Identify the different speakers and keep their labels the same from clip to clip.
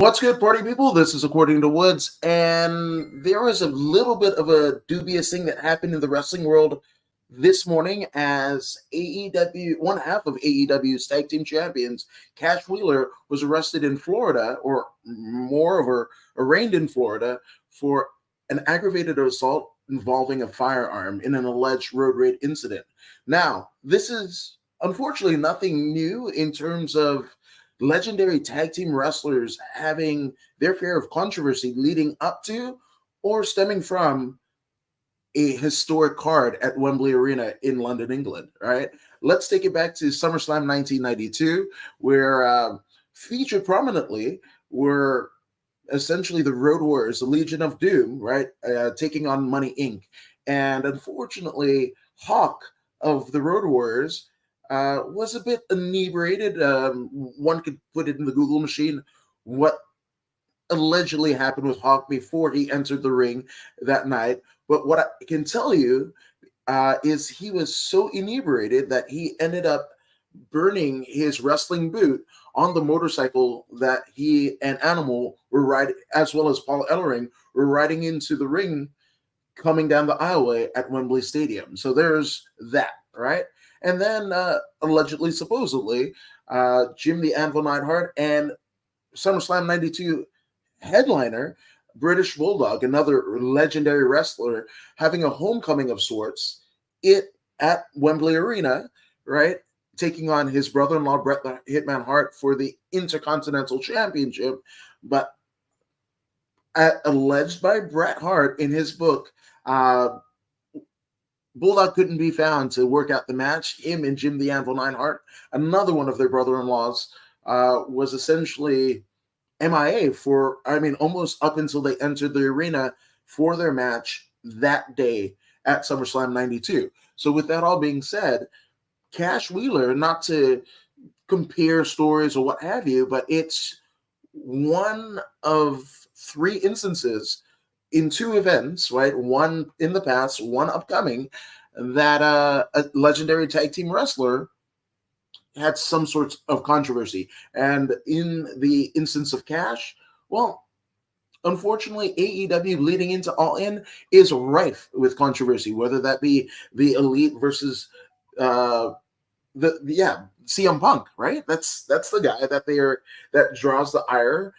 Speaker 1: What's good, party people? This is According to Woods, and there was a little bit of a dubious thing that happened in the wrestling world this morning as one half of AEW's Tag Team Champions, Cash Wheeler, was arrested in Florida, or moreover, arraigned in Florida for an aggravated assault involving a firearm in an alleged road rage incident. Now, this is unfortunately nothing new in terms of legendary tag team wrestlers having their share of controversy leading up to or stemming from a historic card at Wembley Arena in London, England, right? Let's take it back to SummerSlam 1992, where featured prominently were essentially the Road Warriors, the Legion of Doom, right? Taking on Money Inc. And unfortunately, Hawk of the Road Warriors was a bit inebriated. One could put it in the Google machine what allegedly happened with Hawk before he entered the ring that night. But what I can tell you is he was so inebriated that he ended up burning his wrestling boot on the motorcycle that he and Animal were riding, as well as Paul Ellering, were riding into the ring coming down the aisleway at Wembley Stadium. So there's that, right? And then allegedly, supposedly, Jim the Anvil Neidhart and SummerSlam 92 headliner, British Bulldog, another legendary wrestler, having a homecoming of sorts at Wembley Arena, right? Taking on his brother-in-law, Bret the Hitman Hart, for the Intercontinental Championship. But alleged by Bret Hart in his book, Bulldog couldn't be found to work out the match. Him and Jim the Anvil Neidhart, another one of their brother-in-laws, was essentially MIA for, almost up until they entered the arena for their match that day at SummerSlam 92. So with that all being said, Cash Wheeler, not to compare stories or what have you, but it's one of three instances in two events, right? One in the past, one upcoming, that a legendary tag team wrestler had some sort of controversy. And in the instance of Cash, well, unfortunately, AEW leading into All In is rife with controversy, whether that be the Elite versus CM Punk, right? That's the guy that draws the ire.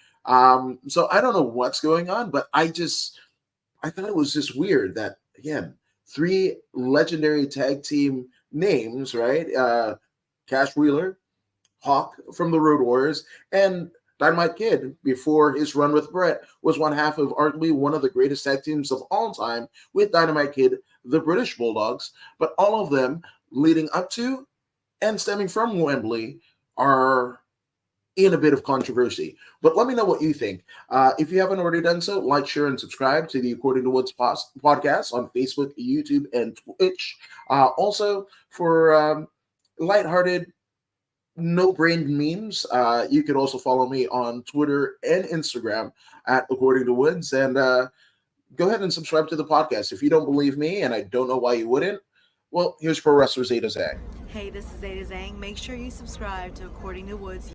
Speaker 1: So I don't know what's going on, but I thought it was just weird that, again, three legendary tag team names, right? Cash Wheeler, Hawk from the Road Warriors, and Dynamite Kid, before his run with Bret, was one half of arguably one of the greatest tag teams of all time with Dynamite Kid, the British Bulldogs. But all of them leading up to and stemming from Wembley are in a bit of controversy. But let me know what you think. If you haven't already done so, like, share, and subscribe to the According to Woods podcast on Facebook, YouTube, and Twitch. Also, for lighthearted, no-brained memes, you could also follow me on Twitter and Instagram at According to Woods. And go ahead and subscribe to the podcast. If you don't believe me, and I don't know why you wouldn't, well, here's Pro Wrestler Zeta Zang.
Speaker 2: Hey, this is Zeta Zang. Make sure you subscribe to According to Woods